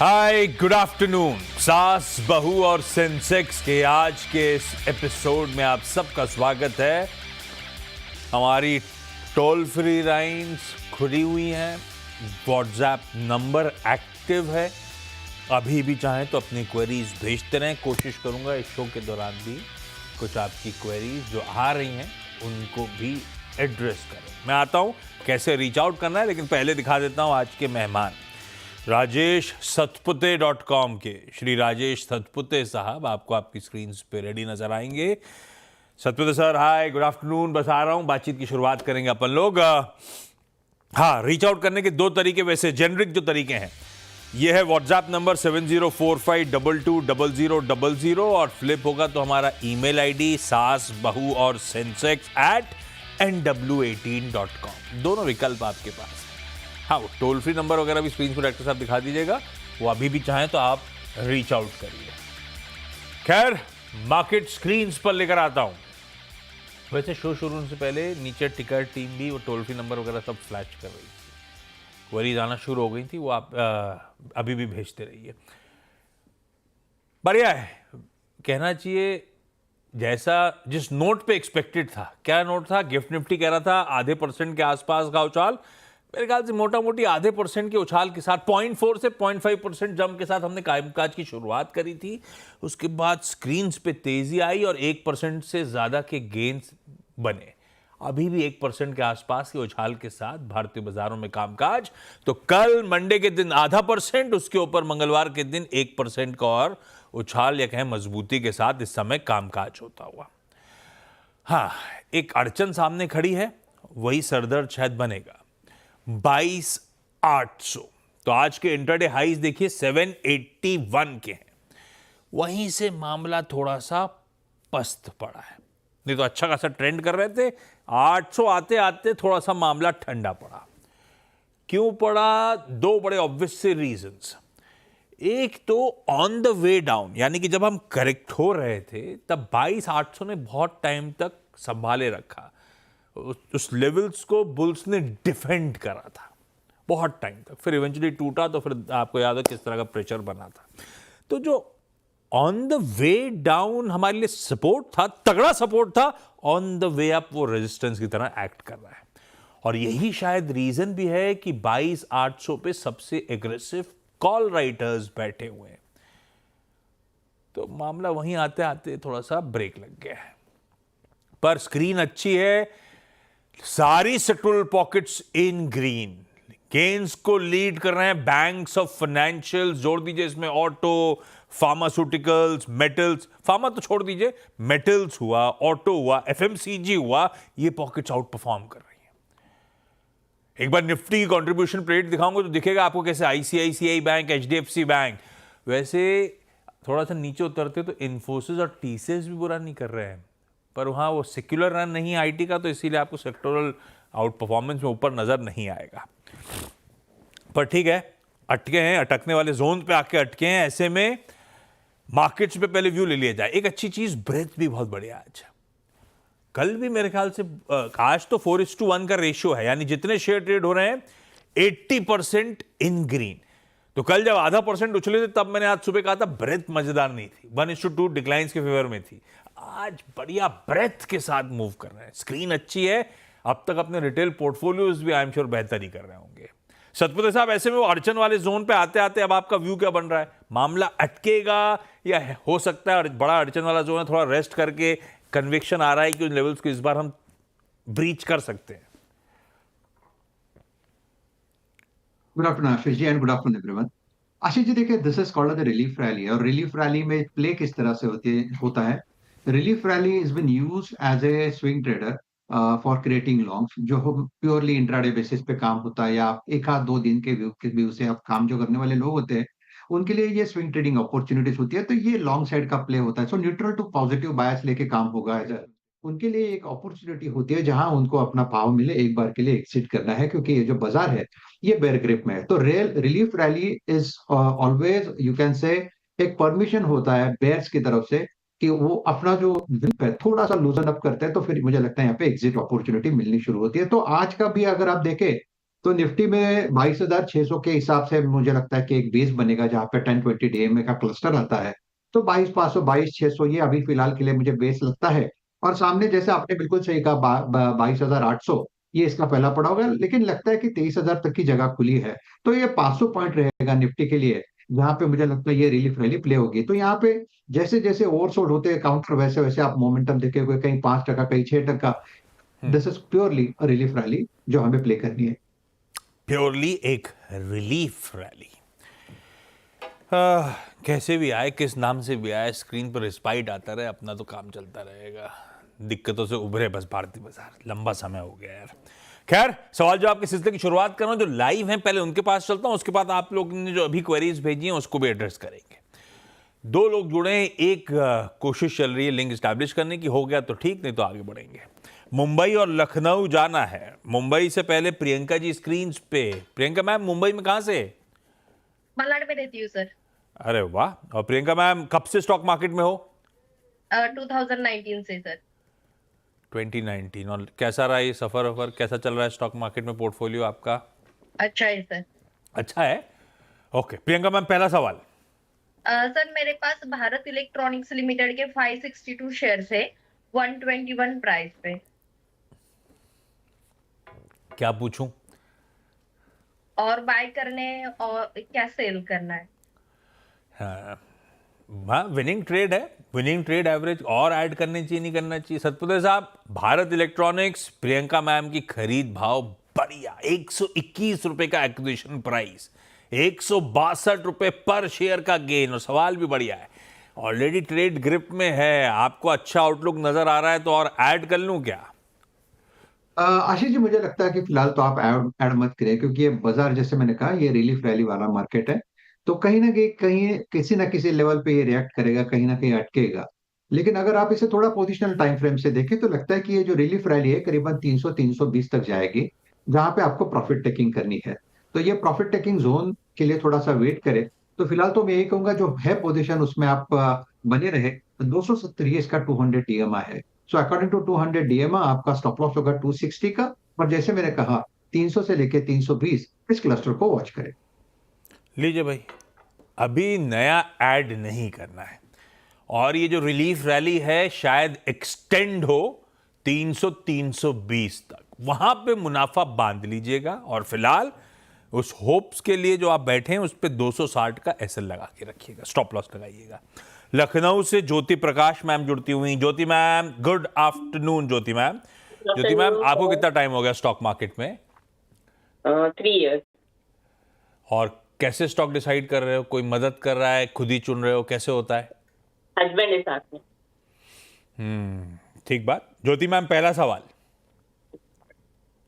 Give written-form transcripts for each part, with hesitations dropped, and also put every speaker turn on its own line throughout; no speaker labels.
हाय, good afternoon. सास, बहू और सेंसेक्स के आज के इस एपिसोड में आप सबका स्वागत है। हमारी टोल फ्री लाइन्स खुली हुई हैं, व्हाट्सएप नंबर एक्टिव है। अभी भी चाहें तो अपनी क्वेरीज भेजते रहें। कोशिश करूंगा इस शो के दौरान भी कुछ आपकी क्वेरीज जो आ रही हैं उनको भी एड्रेस करें। मैं आता हूं कैसे रीच आउट करना है, लेकिन पहले दिखा देता हूं आज के मेहमान। राजेश सतपुते.com के श्री राजेश सतपुते साहब आपको आपकी स्क्रीन पे रेडी नजर आएंगे। सतपुते सर, हाय, गुड आफ्टरनून। बस आ रहा हूं, बातचीत की शुरुआत करेंगे अपन लोग। हाँ, रीच आउट करने के दो तरीके, वैसे जेनरिक जो तरीके हैं, ये है व्हाट्सएप नंबर 7045220000 और फ्लिप होगा तो हमारा ईमेल आईडी सास बहू और sensex@nw18.com। दोनों विकल्प आपके पास। हाँ, टोल फ्री नंबर वगैरह भी स्क्रीन पर डायरेक्टर साहब दिखा दीजिएगा, वो अभी भी चाहें तो आप रीच आउट करिए। खैर, मार्केट स्क्रीन्स पर लेकर आता हूं। वैसे शो शुरू होने से पहले नीचे टिकर टीम भी वो टोल फ्री नंबर वगैरह सब फ्लैश कर रही थी, क्वेरीज आना शुरू हो गई थी, वो आप अभी भी भेजते रहिए। बढ़िया है, कहना चाहिए जैसा जिस नोट पे एक्सपेक्टेड था। क्या नोट था? गिफ्ट निफ्टी कह रहा था आधे % के आसपास का उछाल। मेरे ख्याल से मोटा मोटी आधे % के उछाल के साथ 0.4 से 0.5% जंप के साथ हमने कामकाज की शुरुआत करी थी। उसके बाद स्क्रीन्स पे तेजी आई और 1% से ज्यादा के गेन्स बने। अभी भी 1% के आसपास के उछाल के साथ भारतीय बाजारों में कामकाज। तो कल मंडे के दिन आधा %, उसके ऊपर मंगलवार के दिन 1% का और उछाल या कहें मजबूती के साथ इस समय कामकाज होता हुआ। हाँ, एक अड़चन सामने खड़ी है, वही सरदर्द शायद बनेगा। 22,800। तो आज के इंट्राडे हाईज देखिए 781 के हैं। वहीं से मामला थोड़ा सा पस्त पड़ा है, नहीं तो अच्छा खासा ट्रेंड कर रहे थे। 800 आते आते थोड़ा सा मामला ठंडा पड़ा। क्यों पड़ा? दो बड़े ऑब्वियस से रीजंस। एक तो ऑन द वे डाउन, यानी कि जब हम करेक्ट हो रहे थे तब 22,800 ने बहुत टाइम तक संभाले रखा। उस लेवल्स को बुल्स ने डिफेंड करा था बहुत टाइम तक, फिर इवेंचुअली टूटा। तो फिर आपको याद है किस तरह का प्रेशर बना था। तो जो ऑन द वे डाउन हमारे लिए सपोर्ट था, तगड़ा सपोर्ट था, ऑन द वे अप वो रेजिस्टेंस की तरह एक्ट कर रहा है। और यही शायद रीजन भी है कि 22,800 पे सबसे एग्रेसिव कॉल राइटर्स बैठे हुए हैं। तो मामला वहीं आते आते थोड़ा सा ब्रेक लग गया है। पर स्क्रीन अच्छी है, सारी सेक्टोरल पॉकेट्स इन ग्रीन। गेन्स को लीड कर रहे हैं बैंक्स और फाइनेंशियल्स। जोड़ दीजिए इसमें ऑटो, फार्मास्यूटिकल्स, मेटल्स। फार्मा तो छोड़ दीजिए, मेटल्स हुआ, ऑटो हुआ, एफएमसीजी हुआ, ये पॉकेट्स आउट परफॉर्म कर रही हैं। एक बार निफ्टी की कंट्रीब्यूशन प्लेट दिखाऊंगा तो दिखेगा आपको कैसे आईसीआईसीआई बैंक, एचडीएफसी बैंक। वैसे थोड़ा सा नीचे उतरते तो इन्फोसिस और टीसीएस भी बुरा नहीं कर रहे हैं, पर वहाँ वो सेक्युलर रन नहीं है आईटी का, तो इसीलिए आपको सेक्टोरल आउट परफॉर्मेंस में ऊपर नजर नहीं आएगा। पर ठीक है, अटके हैं, अटकने वाले जोन पे आके अटके हैं। ऐसे में मार्केट्स पे पहले व्यू ले लिया जाए। एक अच्छी चीज, ब्रेथ भी बहुत बढ़िया आज। कल भी मेरे ख्याल से आज तो 4:1 का रेशियो है, यानी जितने शेयर ट्रेड हो रहे हैं 80% इन ग्रीन। तो कल जब आधा % उछले थे तब मैंने आज सुबह कहा था ब्रेथ मजेदार नहीं थी, 1:2 डिक्लाइंस के फेवर में थी। आज बढ़िया ब्रेथ के साथ मूव कर रहे हैं। स्क्रीन अच्छी है। अब तक अपने रिटेल पोर्टफोलियोज भी आई एम श्योर बेहतर ही कर रहे होंगे। सतपुते साहब, ऐसे में वो अड़चन वाले जोन पे आते आते अब आपका व्यू क्या बन रहा है? मामला अटकेगा या हो सकता है बड़ा अड़चन वाला जोन है, थोड़ा रेस्ट करके कन्विक्शन आ रहा है कि उन लेवल्स को इस बार हम ब्रीच कर सकते हैं?
Good afternoon Ashish ji, and good afternoon everyone. Ashish ji, देखिए, this is called the relief rally. और रिलीफ रैली में प्ले किस तरह से होता है? Relief rally is been used as a swing trader for creating longs, जो प्योरली इंट्राडे बेसिस पे काम होता है, या आप एक आध दो दिन के व्यू से आप काम जो करने वाले लोग होते हैं, उनके लिए ये स्विंग ट्रेडिंग अपॉर्चुनिटीज होती है। तो ये लॉन्ग साइड का प्ले होता है। सो न्यूट्रल टू पॉजिटिव बायस लेके काम होगा। उनके लिए एक अपॉर्चुनिटी होती है जहां उनको अपना भाव मिले, एक बार के लिए एग्जिट करना है, क्योंकि ये जो बाजार है ये बेयर ग्रिप में है। तो relief rally is always, you can say, एक परमिशन होता है बेयर्स की तरफ से कि वो अपना जो ग्रिप है थोड़ा सा लूजन अप करते हैं, तो फिर मुझे लगता है यहाँ पे एग्जिट अपॉर्चुनिटी मिलनी शुरू होती है। तो आज का भी अगर आप देखें तो निफ्टी में 22,600 के हिसाब से मुझे लगता है कि एक बेस बनेगा जहां पे 10-20 डीएमए का क्लस्टर आता है। तो 22,500 22,600 ये अभी फिलहाल के लिए मुझे बेस लगता है। और सामने जैसे आपने बिल्कुल सही कहा 22,800 ये इसका पहला पड़ा होगा, लेकिन लगता है कि 23,000 तक की जगह खुली है। तो ये 500 पॉइंट रहेगा निफ्टी के लिए, जहां पे मुझे लगता है ये रिलीफ रैली प्ले होगी। तो यहाँ पे जैसे जैसे ओवरसोल्ड होते हैं काउंटर, वैसे वैसे आप मोमेंटम देखेंगे, कहीं 5%, कहीं 6%। This is purely relief rally जो हमें प्ले करनी है।
प्योरली एक रिलीफ रैली। कैसे भी आए, किस नाम से भी आए, स्क्रीन पर रिस्पाइट आता रहे, अपना तो काम चलता रहेगा। दिक्कतों से उभरे बस भारतीय बाजार, लंबा समय हो गया यार। खैर, सवाल जवाब के सिलसिले की शुरुआत कर रहा हूं, जो लाइव हैं पहले उनके पास चलता हूं, उसके बाद आप लोग ने जो अभी क्वेरीज भेजी हैं उसको भी एड्रेस करेंगे। दो लोग जुड़े हैं, एक कोशिश चल रही है लिंक स्टैब्लिश करने की, हो गया तो ठीक, नहीं तो आगे बढ़ेंगे। मुंबई और लखनऊ जाना है। मुंबई से पहले प्रियंका जी स्क्रीन पे। प्रियंका मैम, मुंबई में कहां से?
मलाड में रहती हूँ सर।
अरे वाह। और प्रियंका मैम कब से स्टॉक मार्केट में हो?
2019 से सर।
2019। और कैसा रहा ये सफर वफर, कैसा चल रहा है स्टॉक मार्केट में पोर्टफोलियो आपका?
अच्छा है सर।
अच्छा है। ओके प्रियंका मैम, पहला सवाल।
सर मेरे पास भारत इलेक्ट्रॉनिक्स लिमिटेड के 562 शेयर है 121 प्राइस पे।
क्या पूछूं?
और बाय करने और क्या सेल करना है?
हाँ, विनिंग ट्रेड है, विनिंग ट्रेड एवरेज और ऐड करने चाहिए नहीं करना चाहिए? सतपुते साहब, भारत इलेक्ट्रॉनिक्स, प्रियंका मैम की खरीद भाव बढ़िया, 121 रुपए का एक्विजिशन प्राइस, 162 रुपए पर शेयर का गेन, और सवाल भी बढ़िया है, ऑलरेडी ट्रेड ग्रिप में है, आपको अच्छा आउटलुक नजर आ रहा है, तो और ऐड कर लूं क्या?
आशीष जी, मुझे लगता है कि फिलहाल तो आप ऐड मत करिए, क्योंकि ये बाजार जैसे मैंने कहा ये रिलीफ रैली वाला मार्केट है। तो कहीं ना कहीं किसी ना किसी लेवल पे ये रिएक्ट करेगा, कहीं ना कहीं अटकेगा। लेकिन अगर आप इसे थोड़ा पोजिशनल टाइम फ्रेम से देखें तो लगता है कि ये जो रिलीफ रैली है करीबन 300 320 तक जाएगी, जहां पे आपको प्रॉफिट टेकिंग करनी है। तो ये प्रॉफिट टेकिंग जोन के लिए थोड़ा सा वेट करें। तो फिलहाल तो मैं यही कहूंगा, जो है पोजिशन उसमें आप बने रहे। 270 ये इसका 200 डीएमआई है। सो अकॉर्डिंग टू 200 डीएमआई आपका स्टॉप लॉस होगा 260 का। और जैसे मैंने कहा 300 से लेके 320 इस क्लस्टर को वॉच करें।
लीजिए भाई, अभी नया ऐड नहीं करना है, और ये जो रिलीफ रैली है शायद एक्सटेंड हो 300 320 तक, वहां पे मुनाफा बांध लीजिएगा। और फिलहाल उस होप्स के लिए जो आप बैठे हैं उस पे 260 का एसएल लगा के रखिएगा, स्टॉप लॉस लगाइएगा। लखनऊ से ज्योति प्रकाश मैम जुड़ती हुई। ज्योति मैम, गुड आफ्टरनून। ज्योति मैम, ज्योति मैम, आपको कितना टाइम हो गया स्टॉक मार्केट में?
3 years।
और कैसे स्टॉक डिसाइड कर रहे हो? कोई मदद कर रहा है, खुद ही चुन रहे हो, कैसे होता है?
हस्बैंड है साथ में।
ठीक बात। ज्योति मैम, पहला सवाल।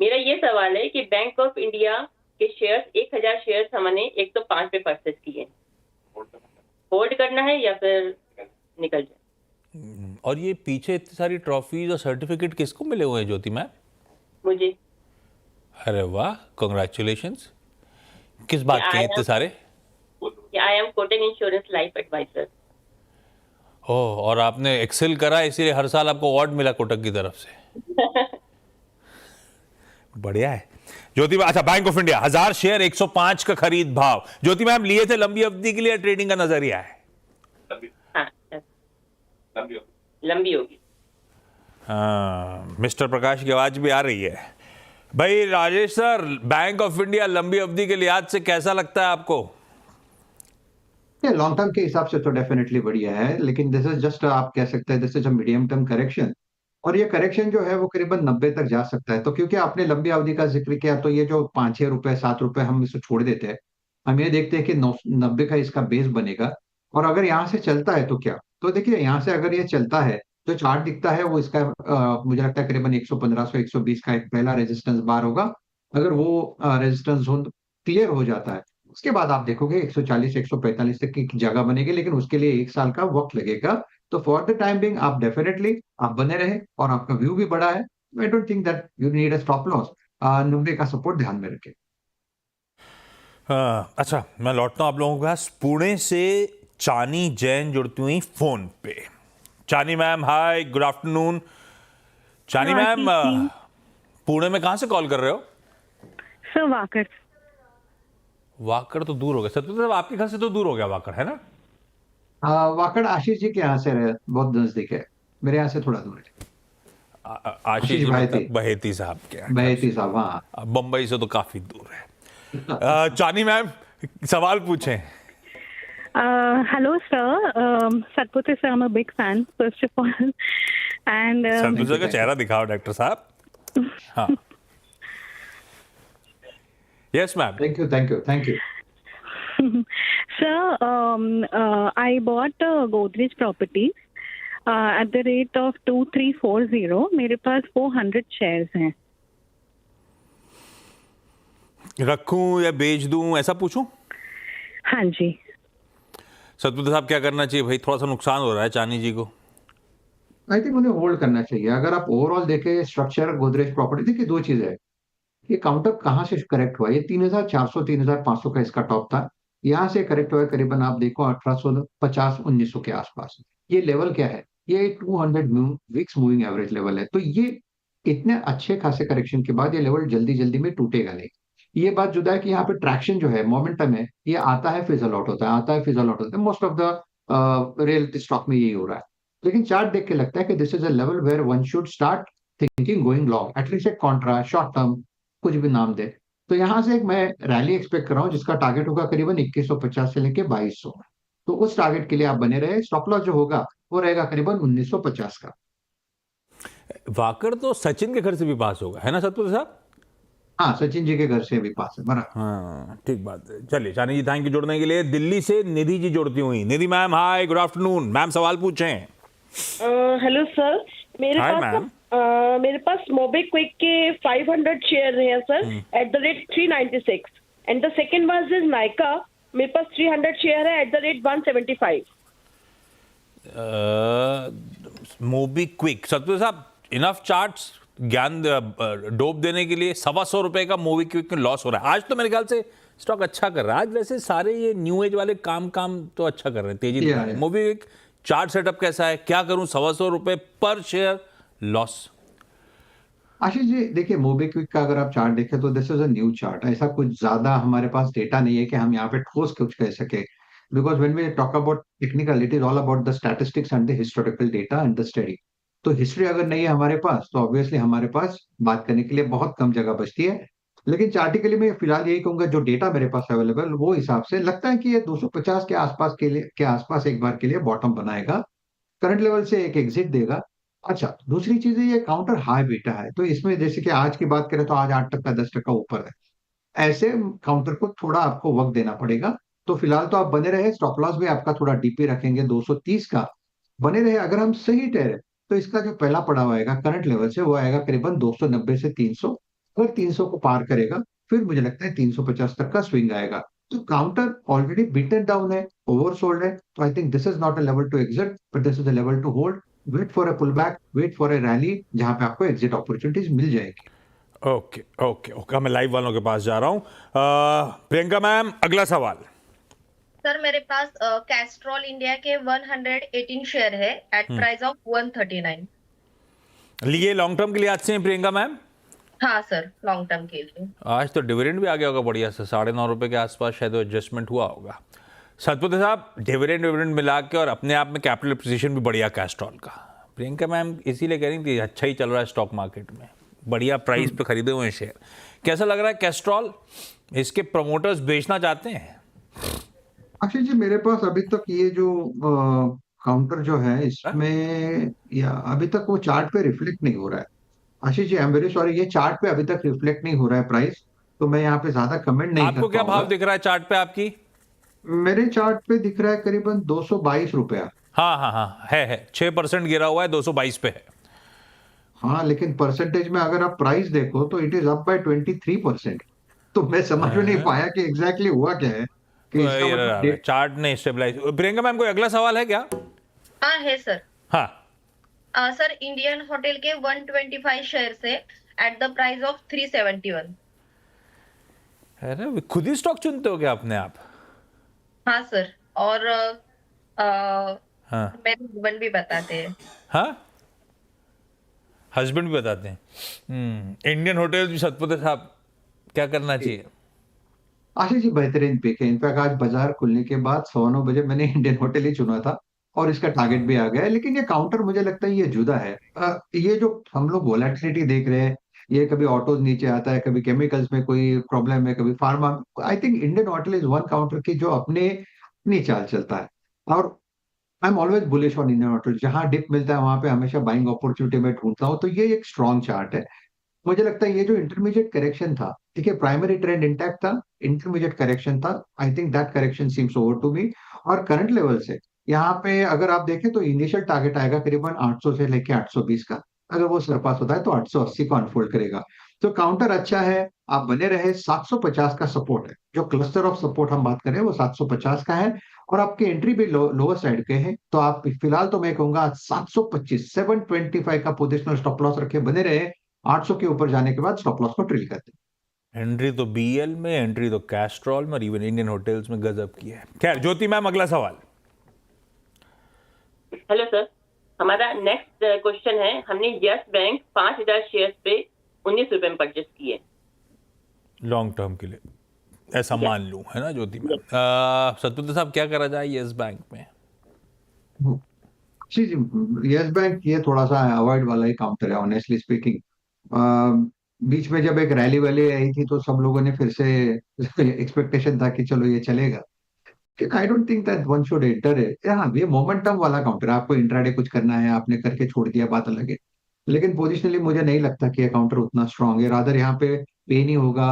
मेरा ये सवाल है कि बैंक ऑफ इंडिया के शेयर्स 1000 शेयर्स हमने 105 पे परचेज किए, होल्ड करना है या फिर निकल जाए?
और ये पीछे इतनी सारी ट्रॉफीज और सर्टिफिकेट किसको मिले हुए हैं ज्योति मैम?
मुझे।
अरे वाह, कॉन्ग्रेचुलेशंस। किस बात के हैं इतने सारे?
I am Kotak insurance life advisor.
Oh, और आपने एक्सेल करा इसीलिए हर साल आपको अवार्ड मिला कोटक की तरफ से। बढ़िया है ज्योति मैम। अच्छा, बैंक ऑफ इंडिया 1000 शेयर 105 का खरीद भाव। ज्योति मैम, लिए थे लंबी अवधि के लिए, ट्रेडिंग का नजरिया है?
हाँ, लंबी होगी।
हाँ, मिस्टर प्रकाश की आवाज भी आ रही है। भाई Rajesh sir, bank of India लंबी अवधि के लिहाज से कैसा लगता है आपको?
लॉन्ग टर्म के हिसाब से तो डेफिनेटली बढ़िया है, लेकिन दिस इज जस्ट, आप कह सकते हैं this is a medium term correction. और ये करेक्शन जो है वो करीबन 90 तक जा सकता है। तो क्योंकि आपने लंबी अवधि का जिक्र किया, तो ये जो 5-6 रुपए 7 रुपए हम इसे छोड़ देते हैं। हम ये देखते हैं कि 90 का इसका बेस बनेगा। और अगर यहाँ से चलता है तो क्या, तो देखिए यहाँ से अगर ये चलता है, जो चार्ट दिखता है वो इसका मुझे लगता है करीबन 115 120 का एक पहला रेजिस्टेंस बार होगा। अगर वो रेजिस्टेंस जोन क्लियर हो जाता है, उसके बाद आप देखोगे 140 145 तक की जगह बनेगी, लेकिन उसके लिए 1 साल का वक्त लगेगा। तो फॉर द टाइम बिंग आप डेफिनेटली आप बने रहे, और आपका व्यू भी बड़ा है। I don't think that you need a stop loss. 90 का सपोर्ट ध्यान में रखें।
अच्छा, मैं लौटता हूं आप लोगों के पास। पुणे से चानी जैन जुड़ती हुई फोन पे। चानी मैम, हाय, गुड आफ्टरनून। चानी मैम, पुणे में कहां से कॉल कर रहे हो?
Sir walker.
वाकड़ तो दूर हो गया सतपुत साहब, आपके घर से तो दूर हो गया वाकड़, है ना?
वाकड़ आशीष जी के यहाँ से बहुत नजदीक है, मेरे यहाँ से थोड़ा दूर है।
आशीष जी
बहेती
मतलब बहेती साहब के यहाँ घर
बहेती
से।
साहब, हाँ।
बम्बई से तो काफी दूर है। चानी मैम, सवाल पूछें।
Hello, sir. Satpathy sir, I'm a big fan, first of all. And
shot put
you,
का
thank
चेहरा दिखाओ डॉक्टर साहब। हाँ, yes ma'am.
Thank you.
sir, I bought a Godrej property at the rate of 2340. मेरे पास 400 shares हैं।
रखूं या बेच दूं, ऐसा पूछूं?
हाँ जी।
सतपुत साहब, क्या करना चाहिए भाई? थोड़ा सा नुकसान हो रहा है चानी जी को।
आई थिंक उन्हें होल्ड करना चाहिए। अगर आप ओवरऑल देखें स्ट्रक्चर गोदरेज प्रॉपर्टी, देखिए दो चीजें है, ये काउंटर कहाँ से करेक्ट हुआ, ये 3400 3500 का इसका टॉप था, यहाँ से करेक्ट हुआ है करीबन आप देखो 1850 1900 के आसपास। ये लेवल क्या है, ये 200 वीक्स मूविंग एवरेज लेवल है। तो ये इतने अच्छे खासे करेक्शन के बाद ये लेवल जल्दी जल्दी में टूटेगा नहीं। ये बात जुदा है कि यहाँ पे ट्रैक्शन जो है, मोमेंटम है, ये आता है फिजल आउट होता है, आता है फिजल आउट होता है। Most of the real stock में यही हो रहा है। लेकिन चार्ट देख के लगता है कि this is a level where one should start thinking going long, at least एक कॉन्ट्रा शॉर्ट टर्म, कुछ भी नाम दे। तो यहाँ से एक मैं रैली एक्सपेक्ट कर रहा हूँ जिसका टारगेट होगा करीबन 2150 से लेके 2200। तो उस टारगेट के लिए आप बने रहे। स्टॉप लॉस जो होगा वो रहेगा करीबन 1950 का।
वाकड़ तो सचिन के घर से भी पास होगा, है ना सतपुत साहब?
हाँ, सचिन जी के घर से भी पास है, बराबर।
हाँ, ठीक बात है। चलिए चानी जी, थैंक यू जुड़ने के लिए। दिल्ली से निधि जी जुड़ती हुई। निधि मैम, हाय, गुड आफ्टरनून। मैम सवाल पूछें।
हेलो सर, मेरे पास मोबीक्विक के 500 शेयर हैं sir, at the rate 396, and the second one is Nykaa, मेरे पास 300 शेयर है at the rate 175।
MobiKwik, shot put साहब, इनफ चार्ट्स ज्ञान डोप देने के लिए। 125 रुपए का मोबीक्विक में लॉस हो रहा है। आज तो मेरे ख्याल से स्टॉक अच्छा कर रहा है। आज वैसे सारे ये न्यू एज वाले काम तो अच्छा कर रहे हैं, तेजी दिखा रहे हैं। मोबीक्विक चार्ट सेटअप कैसा है, क्या करूं? 125 रुपए पर शेयर लॉस।
आशीष जी देखिए, मोबीक्विक का अगर आप चार्ट देखें तो this is a new chart. ऐसा कुछ ज्यादा हमारे पास डेटा नहीं है कि हम यहाँ पे ठोस कुछ कह सके, because when we talk about technical, it is all about the statistics and the historical data and the study. तो हिस्ट्री अगर नहीं है हमारे पास तो ऑब्वियसली हमारे पास बात करने के लिए बहुत कम जगह बचती है। लेकिन चार्टिकली मैं फिलहाल यही कहूंगा, जो डेटा मेरे पास अवेलेबल वो हिसाब से लगता है कि ये 250 के आसपास एक बार के लिए बॉटम बनाएगा, करंट लेवल से एक एग्जिट देगा। अच्छा, दूसरी चीज है, ये काउंटर हाई बीटा है, तो इसमें जैसे कि आज की बात करें तो आज 8% 10% ऊपर है। ऐसे काउंटर को थोड़ा आपको वक्त देना पड़ेगा। तो फिलहाल तो आप बने रहे, स्टॉप लॉस भी आपका थोड़ा डीपी रखेंगे 230 का, बने रहे। अगर हम सही ठहरे तो इसका जो पहला पड़ाव आएगा करंट लेवल से वो आएगा करीबन 290 से 300। अगर 300 को पार करेगा फिर मुझे लगता है 350 तक का स्विंग आएगा। तो काउंटर ऑलरेडी बीटन डाउन है, ओवरसोल्ड है। तो I think this is not a level to exit, but this is a level to hold. Wait for a pull back, wait for a rally जहां पे आपको exit opportunities मिल जाएगी।
Okay okay okay, मैं live वालों के पास जा रहा हूं। प्रियंका मैम, अगला सवाल।
सर मेरे पास कैस्ट्रॉल इंडिया के 118 शेयर है एट प्राइस ऑफ 139।
लिए लॉन्ग टर्म के लिए आज से हैं प्रियंका मैम?
हाँ सर, लॉन्ग टर्म के लिए।
आज तो डिविडेंड भी आ गया होगा बढ़िया से, 9.5 रुपए के आसपास शायद एडजस्टमेंट हुआ होगा। सतपुत साहब, डिविडेंड मिला के और अपने आप में कैपिटल पोजीशन भी बढ़िया कैस्ट्रॉल का। प्रियंका मैम इसीलिए कह रही थी अच्छा ही चल रहा है स्टॉक मार्केट में, बढ़िया प्राइस पे खरीदे हुए हैं शेयर। कैसा लग रहा है कैस्ट्रॉल? इसके प्रमोटर्स बेचना चाहते हैं?
अक्षय जी, मेरे पास अभी तक ये जो काउंटर जो है इसमें या अभी तक वो चार्ट पे रिफ्लेक्ट नहीं हो रहा है। Ashish ji, I am very sorry, ये चार्ट पे अभी तक रिफ्लेक्ट नहीं हो रहा है प्राइस, तो मैं यहाँ पे ज्यादा कमेंट नहीं
आपको
कर
क्या भाव
पाऊंगा।
दिख रहा है चार्ट पे आपकी?
मेरे चार्ट पे दिख रहा है करीबन 222 रुपया।
हाँ हाँ हाँ, है 6% गिरा हुआ है, 222 पे है।
हाँ, लेकिन परसेंटेज में अगर आप प्राइस देखो तो इट इज अप बाय 23%। तो मैं समझ में नहीं पाया कि एग्जैक्टली हुआ क्या है कि इसका मतलब
चार्ट नहीं स्टेबलाइज। प्रियंका मैम, कोई अगला सवाल है क्या?
हाँ है सर।
हाँ,
सर इंडियन होटल के 125 शेयर है एट द प्राइस ऑफ 371।
अरे खुद ही स्टॉक चुनते हो क्या अपने आप?
हाँ सर, और
हाँ
मेरे हस्बैंड भी बताते हैं।
हाँ, हस्बैंड भी बताते हैं। इंडियन होटल भी सतपुत साहब क्या करना चाहिए?
आशीष जी बेहतरीन पिक है। इनफैक्ट आज बाजार खुलने के बाद 9:15 मैंने इंडियन होटल ही चुना था और इसका टारगेट भी आ गया है। लेकिन ये काउंटर मुझे लगता है ये जुदा है। ये जो हम लोग वोलेटिलिटी देख रहे हैं, ये कभी ऑटोज नीचे आता है, कभी केमिकल्स में कोई प्रॉब्लम है, कभी pharma. I think Indian hotel is one counter की जो अपनी चाल चलता है। और I am always bullish on Indian hotel. जहां डिप मिलता है वहां पे हमेशा बाइंग अपॉर्चुनिटी में ढूंढता हूँ। तो ये एक स्ट्रॉन्ग चार्ट है। मुझे लगता है ये जो इंटरमीडिएट करेक्शन था, ठीक है, प्राइमरी ट्रेंड इंटैक्ट था, इंटरमीडिएट करेक्शन था। I think that correction seems over to me. और करंट लेवल से यहाँ पे अगर आप देखें तो इनिशियल टारगेट आएगा करीबन 800 से लेके 820 का। अगर वो सरपास होता है तो 880 को अनफोल्ड करेगा। तो काउंटर अच्छा है, आप बने रहे। 750 का सपोर्ट है, जो क्लस्टर ऑफ सपोर्ट हम बात करें वो 750 का है। और आपकी एंट्री भी लोअर साइड के हैं। तो आप फिलहाल तो मैं कहूंगा 725 725 का पोजिशनल स्टॉप लॉस रखे, बने रहे। 800 के ऊपर जाने के बाद स्टॉप लॉस को ट्रिल करते हैं।
एंट्री तो बीएल में, एंट्री तो कैस्ट्रॉल में और इवन इंडियन होटल्स में गजब की है। खैर ज्योति मैम, अगला सवाल।
हेलो सर, हमारा नेक्स्ट क्वेश्चन है। हमने यस बैंक 5000 शेयर्स पे 19 रुपए में परचेस किए
लॉन्ग टर्म के लिए, ऐसा मान लूं, है ना ज्योति मैम? सतपुत्र साहब, क्या करा जाए यस बैंक में?
जी जी, यस बैंक ये थोड़ा सा अवॉइड वाला ही काउंटर है ऑनेस्टली स्पीकिंग। बीच में जब एक रैली वैली आई थी तो सब लोगों ने फिर से एक्सपेक्टेशन था कि चलो ये चलेगा। I don't think that one should enter है। हाँ, ये मोमेंटम वाला काउंटर है। आपको इंट्राडे कुछ करना है, आपने करके छोड़ दिया, बात अलग है। लेकिन पोजिशनली मुझे नहीं लगता कि ये काउंटर उतना स्ट्रांग है। रादर यहाँ पे पे नहीं होगा।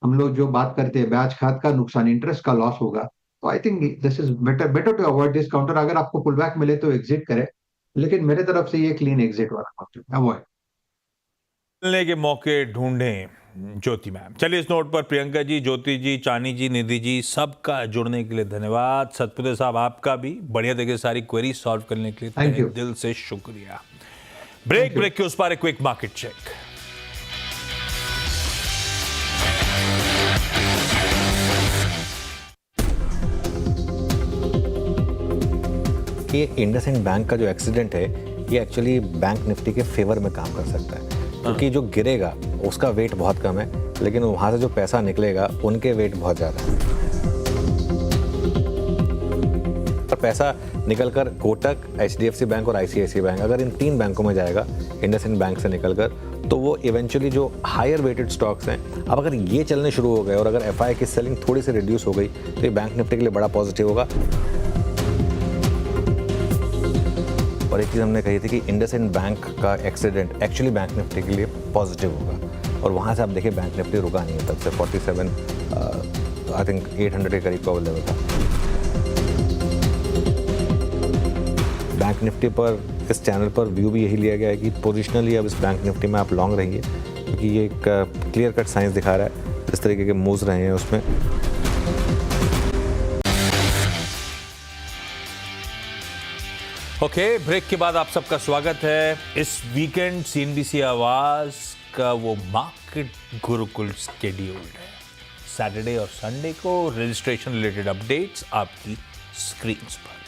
हम लोग जो बात करते हैं ब्याज खात का नुकसान, इंटरेस्ट का लॉस होगा। तो I think this is better to avoid this counter. अगर आपको पुल बैक मिले तो एग्जिट करे, लेकिन मेरे तरफ से ये क्लीन एग्जिट वाला काउंटर अवॉइड।
मिलने के मौके ढूंढें ज्योति मैम। चलिए इस नोट पर प्रियंका जी, ज्योति जी, चानी जी, निधि जी, सबका जुड़ने के लिए धन्यवाद। सतपुत्र साहब, आपका भी बढ़िया तरीके सारी क्वेरी सॉल्व करने के लिए
Thank you.
दिल से शुक्रिया। ब्रेक के उस पर एक क्विक मार्केट चेक।
ये इंडसइंड बैंक का जो एक्सीडेंट है, ये एक्चुअली बैंक निफ्टी के फेवर में काम कर सकता है, क्योंकि जो गिरेगा उसका वेट बहुत कम है, लेकिन वहाँ से जो पैसा निकलेगा उनके वेट बहुत ज़्यादा है। और पैसा निकलकर कोटक, HDFC बैंक और ICICI बैंक, अगर इन 3 बैंकों में जाएगा इंडसइंड बैंक से निकलकर, तो वो इवेंचुअली जो हायर वेटेड स्टॉक्स हैं, अब अगर ये चलने शुरू हो गए और अगर FI की सेलिंग थोड़ी सी रिड्यूस हो गई तो ये बैंक निफ्टी के लिए बड़ा पॉजिटिव होगा। और एक चीज़ हमने कही थी कि इंडसइंड बैंक का एक्सीडेंट एक्चुअली बैंक निफ्टी के लिए पॉजिटिव होगा। और वहाँ से आप देखिए बैंक निफ्टी रुका नहीं है, तब से 47 आई थिंक 800 के करीब का लेवल था। बैंक निफ्टी पर इस चैनल पर व्यू भी यही लिया गया है कि पोजिशनली अब इस बैंक निफ्टी में आप लॉन्ग रहिए, क्योंकि ये एक क्लियर कट साइंस दिखा रहा है जिस तरीके के मूव्स रहे हैं उसमें।
ओके, ब्रेक के बाद आप सबका स्वागत है। इस वीकेंड CNBC आवाज का वो मार्केट गुरुकुल शेड्यूल्ड है। सैटरडे और संडे को रजिस्ट्रेशन रिलेटेड अपडेट्स आपकी स्क्रीन पर।